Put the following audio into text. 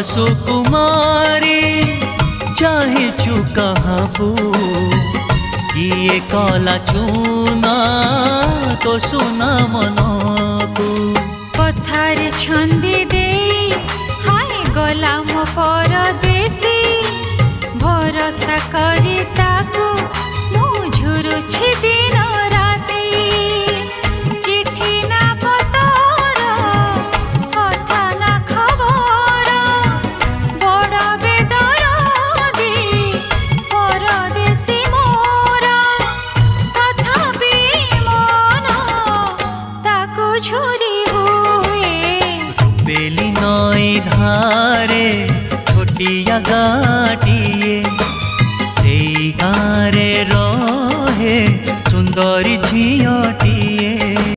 सुकुमारी चाहेचु कहाबू किए कला चुना तो सुना मन को कथार छंदी दे हाय गला मो परदेसी भरोसा करी ताकू मु झुरुछि दिन राती चिट्ठी ना पतर कथा ना खबर बड़ बेदरदी परदेसी मोर तथापि मन ताकू झुरी हुए बेली नई धारे छोटिया गाटिए से गारे रहे सुंदरी